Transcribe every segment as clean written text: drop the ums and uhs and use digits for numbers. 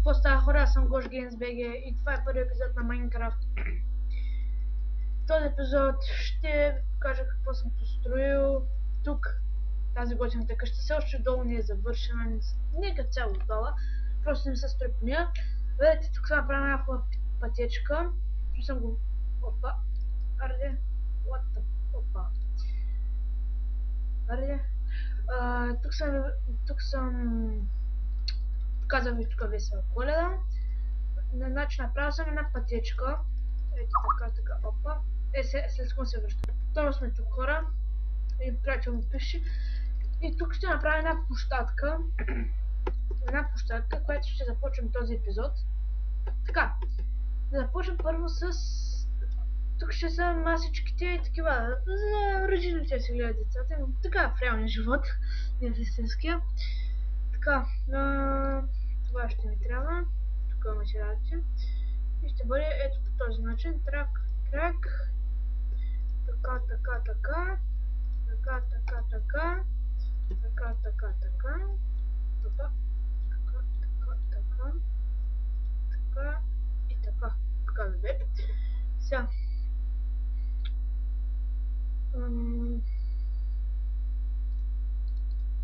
Какво става, хора? Аз съм Гош Games BG и това е първи епизод на Майнкрафт. В този епизод ще кажа какво съм построил тук. Тази готината къща все още долу не е завършена, не като цяло отдала, просто не се строи по нея. Видите, тук съм направил някаква пътечка. Тук съм го... Опа! Арде! Опа! Арде! Тук съм... Казвам ви тук весела Коледа. Значи направил съм една пътечка. Ето така, опа. След секунда се връща. Второ сме тук, хора. И приятел ми пише. И тук ще направя една площадка. Една площадка, която ще започнем този епизод. Така. Да започнем първо с... Тук ще са масичките и такива. За родителите си гледат децата. Така в реалния живот. Не в истинския. Така. Това ще ми трябва. Тук материалите. И ще бъде ето по този начин. Трак. Така. Опа. Така. И така. Така да бе. Сега.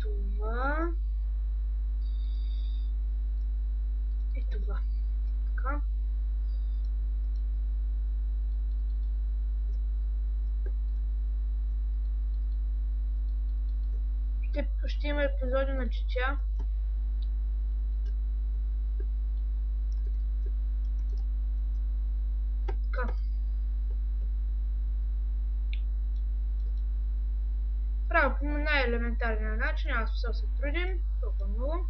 Това. И това. Така. Ще има епизоди на Чича. Така. Право по най-елементарния начин, аз все се трудим, толкова много.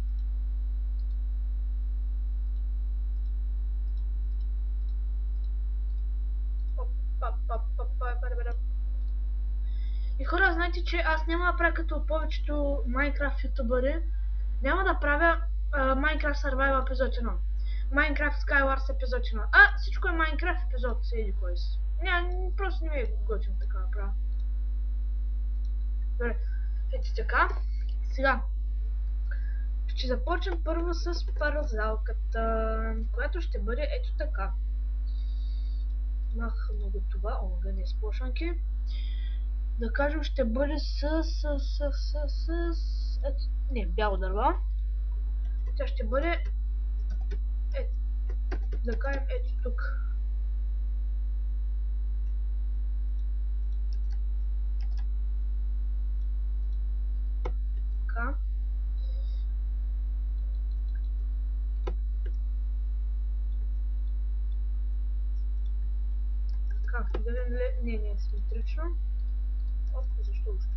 И хора, знаете, че аз няма да правя като повечето Minecraft ютубъри. Няма да правя Minecraft Survival епизод 1. Minecraft Skywars епизод 1. Всичко е Minecraft епизод, седи кой си. Просто не ми е готино така да правя. Добре, ето така. Сега. Ще започнем първо с парзалката, която ще бъде ето така. Махаме го това, омага не сплошанки. Да кажем, ще бъде ето, не, бяло дърва. Тя ще бъде да кажем ето тук. Така. Така, да не е симетрично. Оп, защо още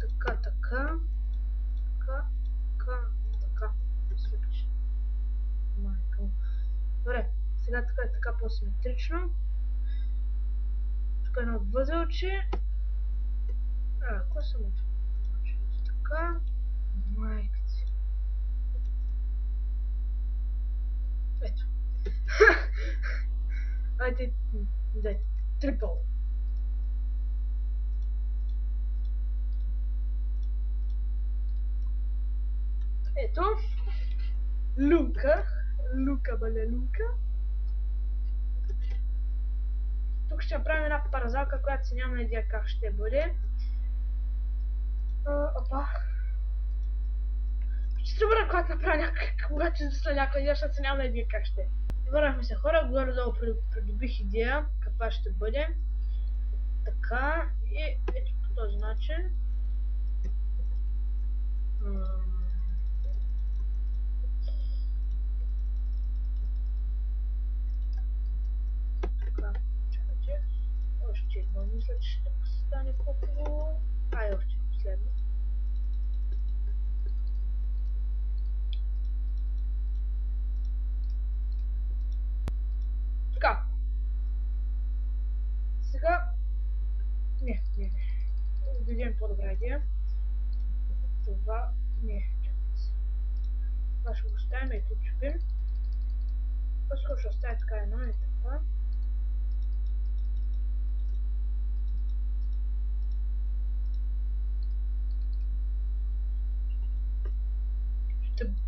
така? Така. Свикаш. Майка. Добре, сега така по-симетрично. Тук едно възелче. Какво съм от така. Майка си. Ето. Айде, трипъл. Ето. Лука. Тук ще направим една паразалка, която си няма идея как ще бъде. Опа. Ще се върна, когато направя когато ще след някаква идея, защото си няма идея как ще е. Върнахме се, хора, горе-долу придобих идея каква ще бъде. Така и ето по този начин. Така, чакайте. Още едно мисля, че ще стане по-хубаво. И още последно. Така. Сега... Не. Да видим по-добра идея. Това... Не, чакайте се. Това ще го оставим и тук чупим. По-скоро ще оставя така едно и така.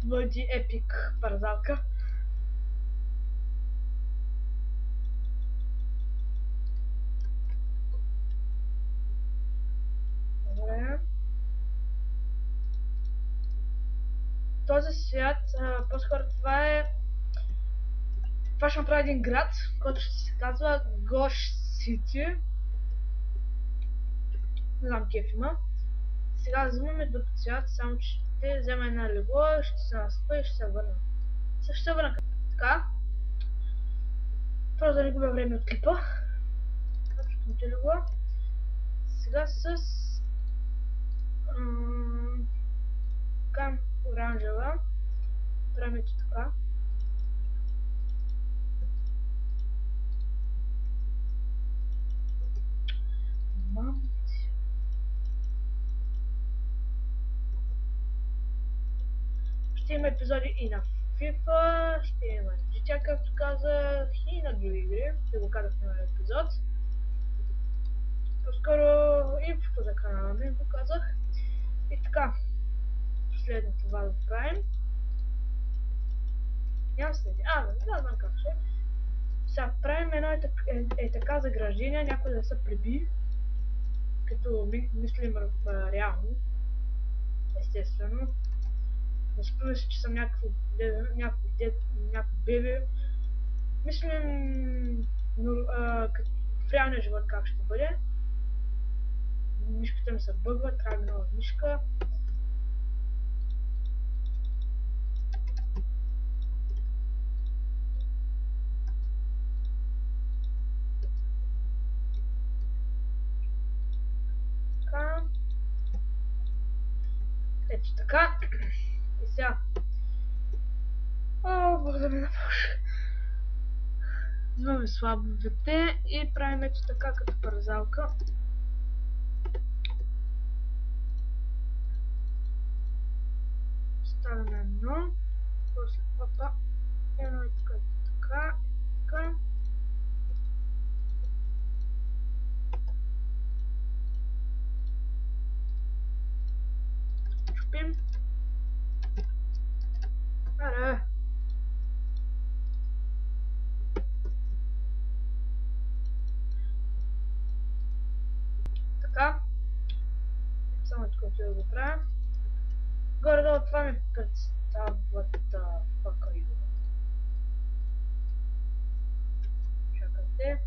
бъде епик парзалка. Добре. Този свят, по-скоро това ще направи един град, който ще се казва Гош Сити. Не знам кеф има. Сега взимаме друг цвят, само че ще взема една легло, ще се наспа и ще се върна. Също ще върна така. Просто да не губя време от клипа. Точното легло. Сега с така оранжева. Правим така. Ще има епизоди и на FIFA, ще има GTA, както казах, и на други игри. Ще го казах на епизод. По-скоро инфото за канала ми го казах. И така, последно това да правим. Няма следи. Да знам как ще. Сега правим едно така заграждение, някой да се приби. Като мислим реално. Естествено. Не спомня се, че съм някакво бебе. Мислим в реалния живот как ще бъде. Мишката ми се бъгва, трябва нова мишка. Така. Ето така. И сега. Бог да ме напълша. Взимаме слабовете и правим ето така като парзалка. Ставаме едно. После папа. Едно и така, така. Чупим. Аре. Така. Само така да го правя. Горе-долу това ми представят пакаю. Чакайте.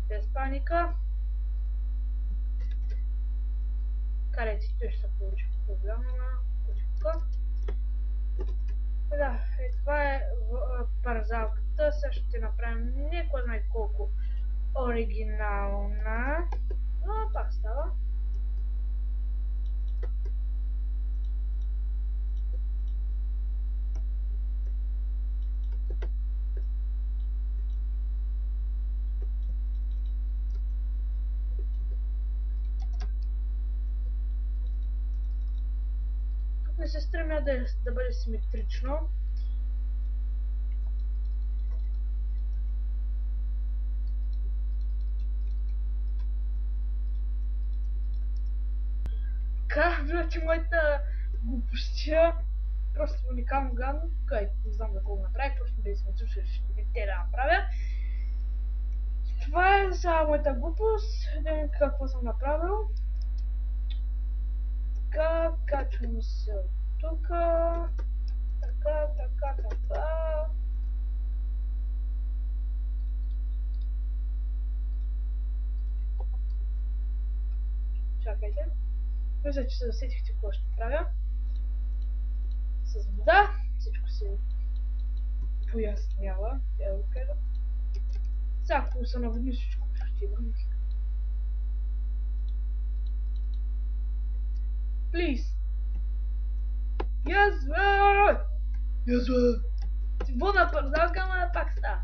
Без паника. Карайте, той ще се получи по-голяма кучка. Да, това е парзалката. Сега ще направим не кой знае колко оригинална, но пак става. Тук не се стремя да бъде симетрично. Така, виждате моята глупостия. Просто уникално гадно. Не знам за колко направих, просто да сме слушали, ще те да направя. Това е за моята глупост. Да видим какво съм направил. Така, качвам се от тук. Така. Чакайте. Мисля, че се засетихте какво ще правя. С вода всичко се пояснява. Я го кажа. Сега, ако се наводни всичко, ще имам. Please! Yes, bro! Yes, bro! Ти вода парзалка, ама пак ста.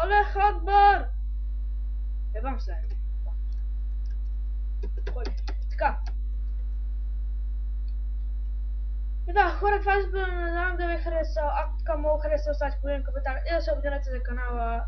Оле, Хатбър! Ебам се. Така. И да, хора, това е, не знам да ви е харесал. Ако така мога харесал, оставите по един коментар и да се абонирате за канала.